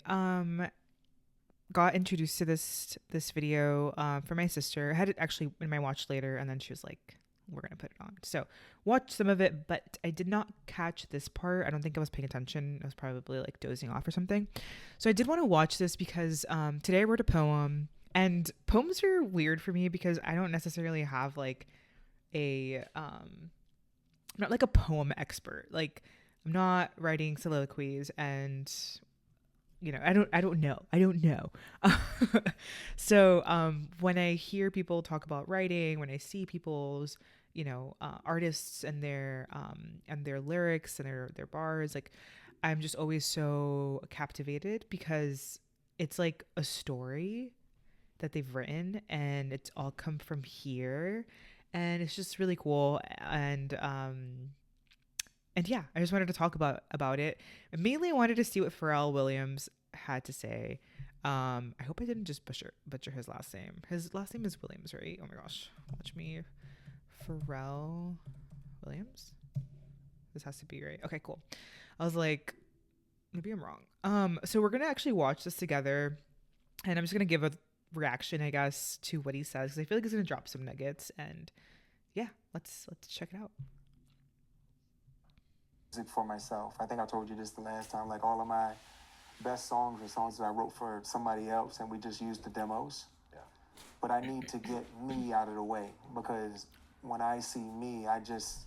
got introduced to this video from my sister. I had it actually in my watch later, and then she was like, "We're gonna put it on." So watched some of it, but I did not catch this part. I don't think I was paying attention. I was probably like dozing off or something. So I did want to watch this because today I wrote a poem, and poems are weird for me because I don't necessarily have like a I'm not like a poem expert. Like I'm not writing soliloquies and I don't know. So when I hear people talk about writing, when I see people's artists and their lyrics and their bars, like I'm just always so captivated because it's like a story that they've written and it's all come from here, and it's just really cool. And yeah, I just wanted to talk about it. And mainly, I wanted to see what Pharrell Williams had to say. I hope I didn't just butcher his last name. His last name is Williams, right? Oh my gosh, watch me, Pharrell Williams. This has to be right. Okay, cool. I was like, maybe I'm wrong. So we're gonna actually watch this together, and I'm just gonna give a reaction, I guess, to what he says because I feel like he's gonna drop some nuggets. And yeah, let's check it out. Music for myself. I think I told you this the last time. Like all of my best songs are songs that I wrote for somebody else, and we just used the demos. Yeah. But I need to get me out of the way because when I see me, it's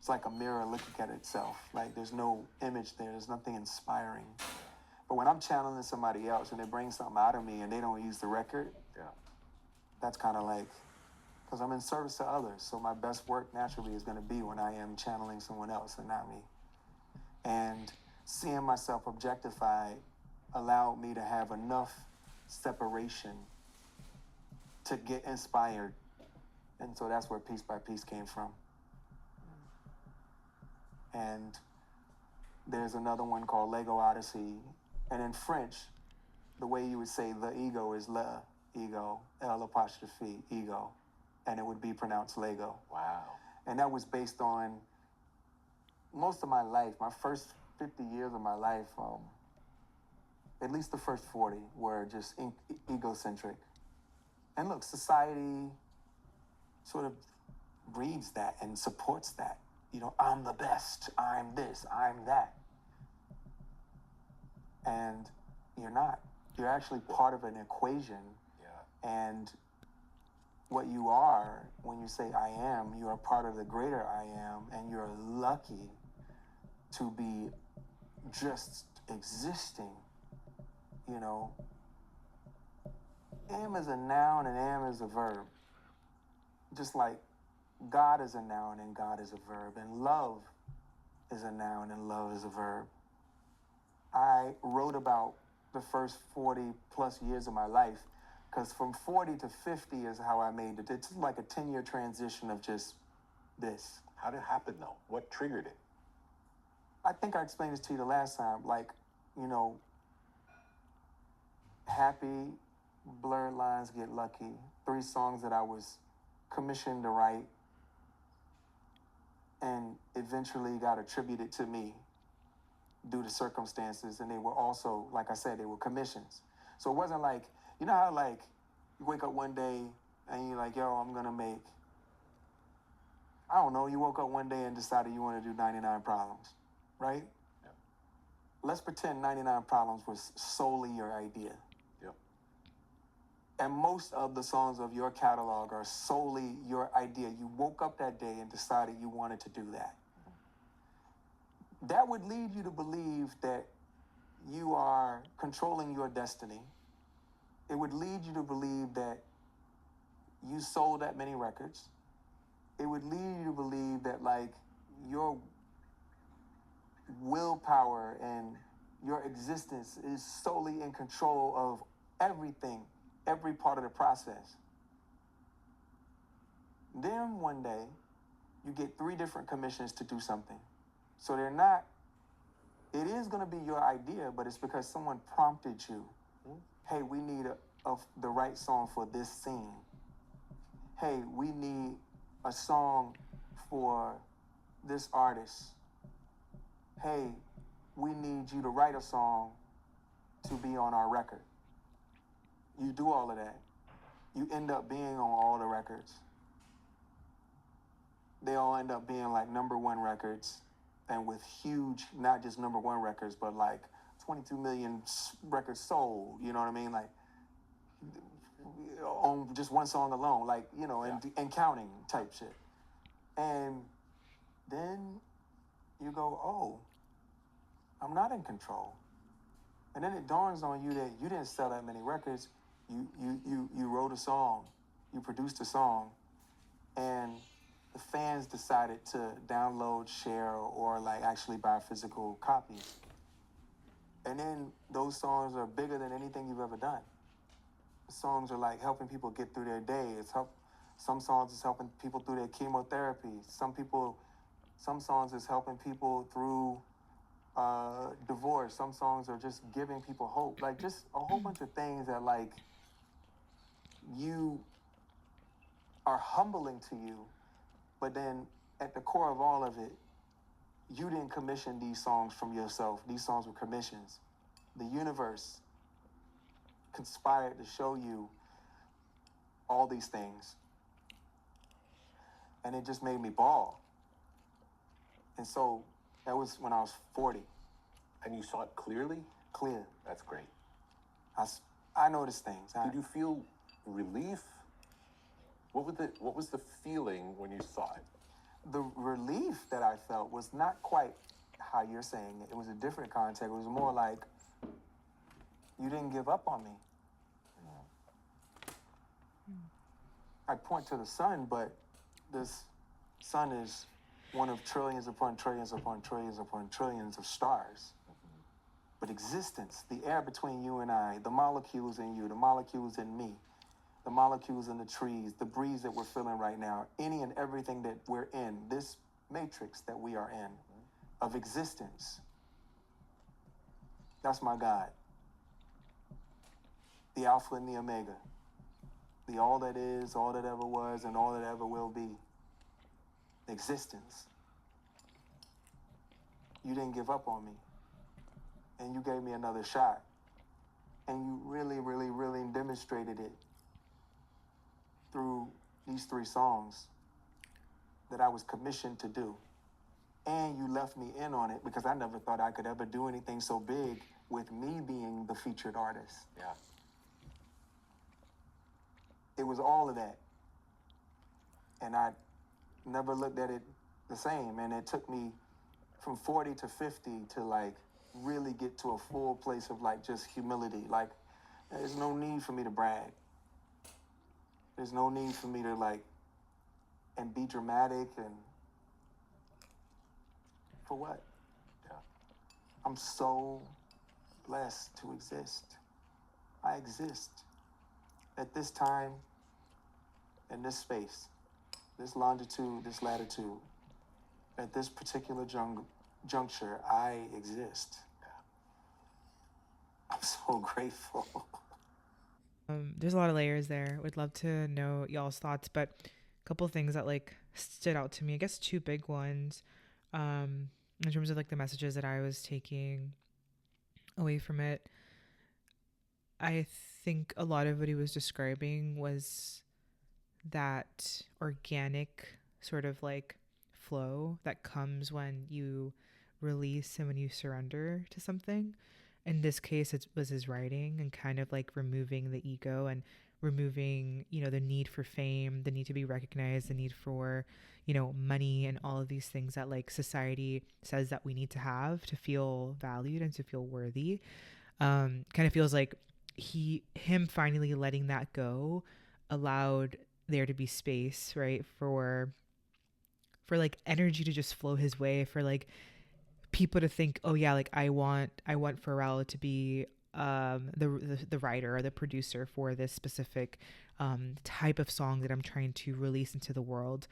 like a mirror looking at itself. Like there's no image there. There's nothing inspiring. But when I'm channeling somebody else and they bring something out of me and they don't use the record, yeah, that's kind of like, because I'm in service to others. So my best work naturally is going to be when I am channeling someone else and not me. And seeing myself objectified allowed me to have enough separation to get inspired. And so that's where Piece by Piece came from. And there's another one called Lego Odyssey. And in French, the way you would say the ego is le ego, L apostrophe ego. And it would be pronounced Lego. Wow. And that was based on most of my life, my first 50 years of my life, at least the first 40 were just egocentric. And look, society sort of breeds that and supports that. You know, I'm the best, I'm this, I'm that. And you're not. You're actually part of an equation. Yeah. And what you are, when you say I am, you are part of the greater I am, and you're lucky to be just existing, you know. Am is a noun and am is a verb. Just like God is a noun and God is a verb, and love is a noun and love is a verb. I wrote about the first 40 plus years of my life because from 40 to 50 is how I made it. It's like a 10-year transition of just this. How did it happen though? What triggered it? I think I explained this to you the last time. Like, you know, Happy, Blurred Lines, Get Lucky, 3 songs that I was commissioned to write and eventually got attributed to me due to circumstances. And they were also, like I said, they were commissions. So it wasn't like, you know how like you wake up one day and you're like, yo, I'm going to make, I don't know, you woke up one day and decided you want to do 99 Problems, right? Yeah. Let's pretend 99 Problems was solely your idea. Yeah. And most of the songs of your catalog are solely your idea. You woke up that day and decided you wanted to do that. That would lead you to believe that you are controlling your destiny. It would lead you to believe that you sold that many records. It would lead you to believe that like your willpower and your existence is solely in control of everything, every part of the process. Then one day you get 3 different commissions to do something. So they're not, it is going to be your idea, but it's because someone prompted you. Hey, we need the right song for this scene. Hey, we need a song for this artist. Hey, we need you to write a song to be on our record. You do all of that. You end up being on all the records. They all end up being like #1 records, and with huge, not just #1 records, but like 22 million records sold. You know what I mean? Like on just one song alone, like, you know, and counting type shit. And then you go, oh, I'm not in control. And then it dawns on you that you didn't sell that many records. You wrote a song, you produced a song, and the fans decided to download, share, or like actually buy physical copies. And then those songs are bigger than anything you've ever done. The songs are like helping people get through their day. Some songs is helping people through their chemotherapy. Some songs is helping people through divorce. Some songs are just giving people hope. Like just a whole bunch of things that like you are humbling to you, but then at the core of all of it, you didn't commission these songs from yourself. These songs were commissions. The universe conspired to show you all these things. And it just made me bawl. And so that was when I was 40. And you saw it clearly? Clear. That's great. I noticed things. Did you feel relief? What was the feeling when you saw it? The relief that I felt was not quite how you're saying it. It was a different context. It was more like, you didn't give up on me. I point to the sun, but this sun is one of trillions upon trillions upon trillions upon trillions of stars. But existence, the air between you and I, the molecules in you, the molecules in me, the molecules in the trees, the breeze that we're feeling right now, any and everything that we're in, this matrix that we are in of existence, that's my God. The Alpha and the Omega. The all that is, all that ever was, and all that ever will be. Existence. You didn't give up on me. And you gave me another shot. And you really, really, really demonstrated it through these 3 songs that I was commissioned to do. And you left me in on it because I never thought I could ever do anything so big with me being the featured artist. Yeah. It was all of that. And I never looked at it the same. And it took me from 40 to 50 to like really get to a full place of like just humility. Like, there's no need for me to brag. There's no need for me to like, and be dramatic and for what? Yeah. I'm so blessed to exist. I exist at this time, in this space, this longitude, this latitude, at this particular juncture, I exist. I'm so grateful. There's a lot of layers there. Would love to know y'all's thoughts, but a couple things that like stood out to me. I guess 2 big ones, in terms of like the messages that I was taking away from it. I think a lot of what he was describing was that organic sort of like flow that comes when you release and when you surrender to something. In this case, it was his writing and kind of like removing the ego and removing, you know, the need for fame, the need to be recognized, the need for, you know, money and all of these things that like society says that we need to have to feel valued and to feel worthy. Kind of feels like him finally letting that go allowed there to be space, right, for like energy to just flow his way, for like people to think, oh yeah, like I want Pharrell to be the writer or the producer for this specific type of song that I'm trying to release into the world.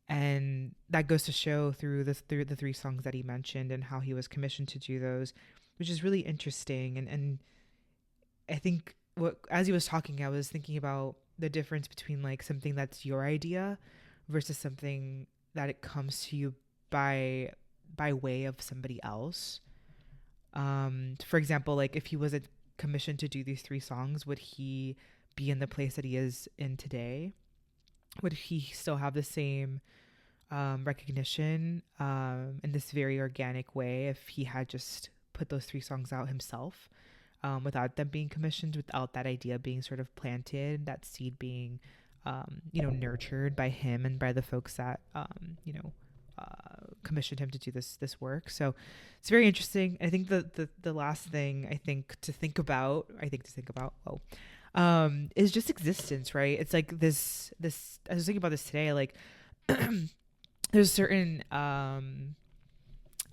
And that goes to show through the 3 songs that he mentioned and how he was commissioned to do those, which is really interesting. And I think as he was talking, I was thinking about the difference between like something that's your idea versus something that it comes to you by way of somebody else. For example, like if he wasn't commissioned to do these 3 songs, would he be in the place that he is in today? Would he still have the same recognition in this very organic way if he had just put those 3 songs out himself, without them being commissioned, without that idea being sort of planted, that seed being, nurtured by him and by the folks that, commissioned him to do this work. So it's very interesting. I think the last thing to think about, is just existence, right? It's like this, I was thinking about this today, like, there's certain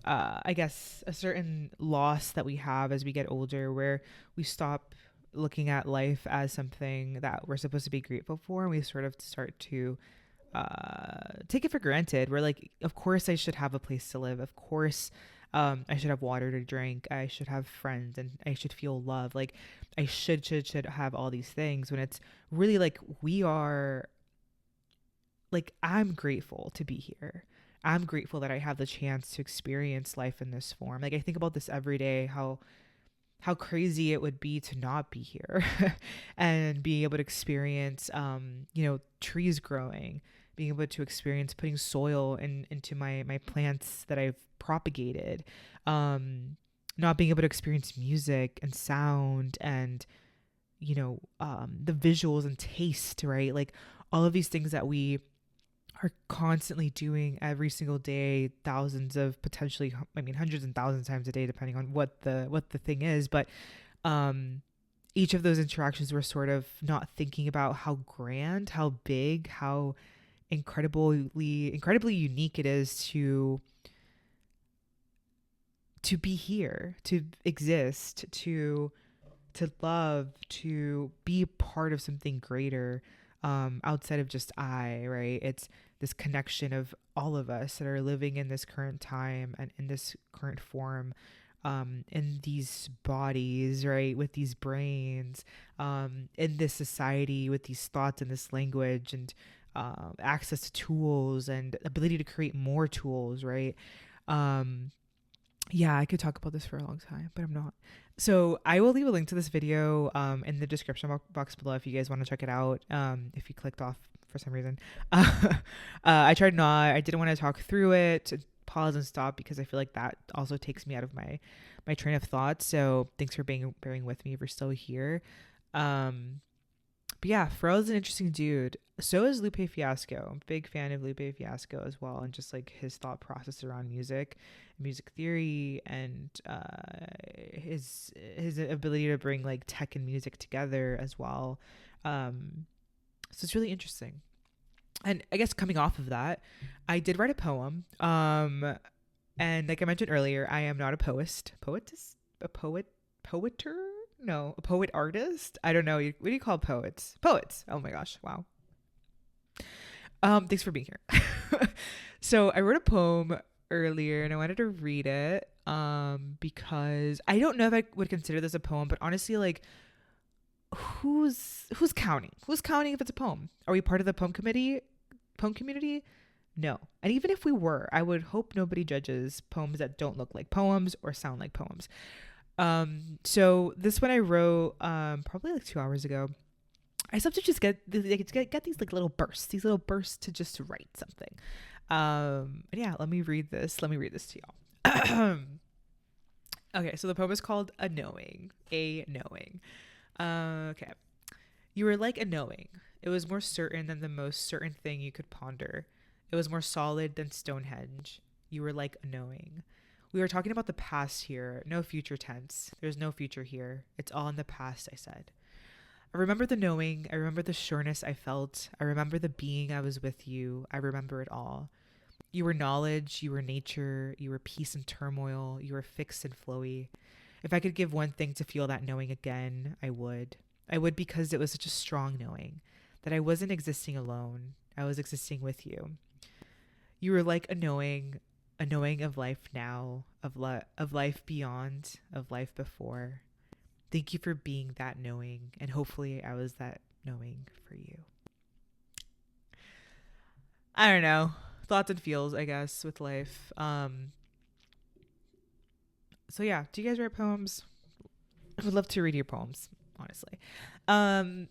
I guess a certain loss that we have as we get older, where we stop looking at life as something that we're supposed to be grateful for, and we sort of start to take it for granted. We're like, of course I should have a place to live, of course I should have water to drink, I should have friends, and I should feel love. Like I should have all these things, when it's really like, we are, like, I'm grateful to be here. I'm grateful that I have the chance to experience life in this form. Like I think about this every day, how crazy it would be to not be here and being able to experience trees growing, being able to experience putting soil into my plants that I've propagated, not being able to experience music and sound and the visuals and taste, right? Like all of these things that we are constantly doing every single day, thousands of potentially, I mean, hundreds and thousands of times a day, depending on what the thing is. But each of those interactions, we're sort of not thinking about how grand, how big, how incredibly unique it is to be here, to exist, to love, to be part of something greater, outside of just I, right? It's this connection of all of us that are living in this current time and in this current form, in these bodies, right, with these brains, in this society with these thoughts and this language, and access to tools and ability to create more tools, right? Yeah, I could talk about this for a long time, but I'm not. So I will leave a link to this video in the description box below if you guys want to check it out. If you clicked off for some reason. I tried not. I didn't want to talk through it, to pause and stop, because I feel like that also takes me out of my train of thought. So thanks for bearing with me if you're still here. But yeah, Pharrell's an interesting dude. So is Lupe Fiasco. I'm a big fan of Lupe Fiasco as well, and just like his thought process around music theory, and his ability to bring like tech and music together as well. So it's really interesting. And I guess coming off of that, I did write a poem. And like I mentioned earlier, I am not a poeter? No, a poet artist. I don't know. What do you call poets? Poets. Oh my gosh. Wow. Thanks for being here. So I wrote a poem earlier and I wanted to read it. Because I don't know if I would consider this a poem, but honestly, like, who's counting? Who's counting if it's a poem? Are we part of the poem community? No. And even if we were, I would hope nobody judges poems that don't look like poems or sound like poems. So this one I wrote probably like 2 hours ago. I sometimes just get these like little bursts to just write something. And yeah, let me read this to y'all. Okay, so the poem is called A Knowing. Okay. You were like a knowing. It was more certain than the most certain thing you could ponder. It was more solid than Stonehenge. You were like a knowing. We were talking about the past here, no future tense. There's no future here. It's all in the past, I said. I remember the knowing. I remember the sureness I felt. I remember the being I was with you. I remember it all. You were knowledge. You were nature. You were peace and turmoil. You were fixed and flowy. If I could give one thing to feel that knowing again, I would. I would, because it was such a strong knowing that I wasn't existing alone. I was existing with you. You were like a knowing of life now, of life beyond, of life before. Thank you for being that knowing, and hopefully I was that knowing for you. I don't know. Thoughts and feels, I guess, with life. So yeah, do you guys write poems? I would love to read your poems, honestly. Um,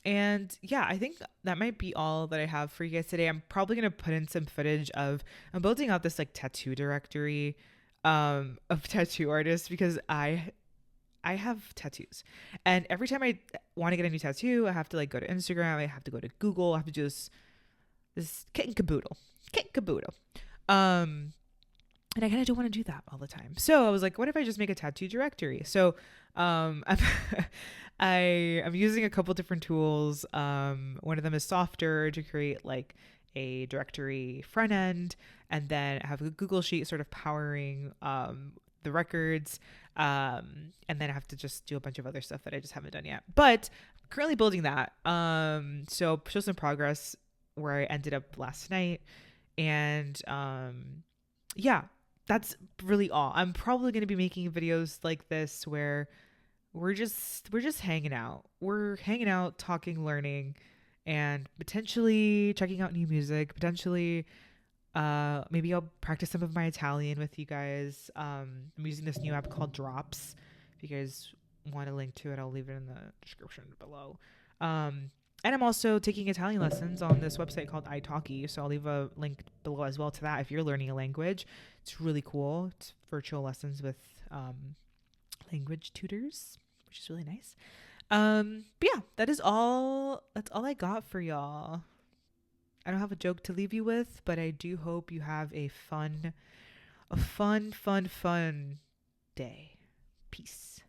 and yeah, I think that might be all that I have for you guys today. I'm probably gonna put in some footage of I'm building out this like tattoo directory of tattoo artists because I have tattoos. And every time I want to get a new tattoo, I have to like go to Instagram, I have to go to Google, I have to do this kit and caboodle. Kit and caboodle. Um and I kind of don't want to do that all the time. So I was like, what if I just make a tattoo directory? So I'm I'm using a couple different tools. One of them is Softer to create like a directory front end, and then I have a Google Sheet sort of powering the records. And then I have to just do a bunch of other stuff that I just haven't done yet. But currently building that. So show some progress where I ended up last night. And yeah, that's really all. I'm probably going to be making videos like this where we're just hanging out. We're hanging out, talking, learning, and potentially checking out new music. Potentially, maybe I'll practice some of my Italian with you guys. I'm using this new app called Drops. If you guys want a link to it, I'll leave it in the description below. And I'm also taking Italian lessons on this website called italki. So I'll leave a link below as well to that if you're learning a language. It's really cool. It's virtual lessons with language tutors, which is really nice. But yeah, that is all. That's all I got for y'all. I don't have a joke to leave you with, but I do hope you have a fun day. Peace.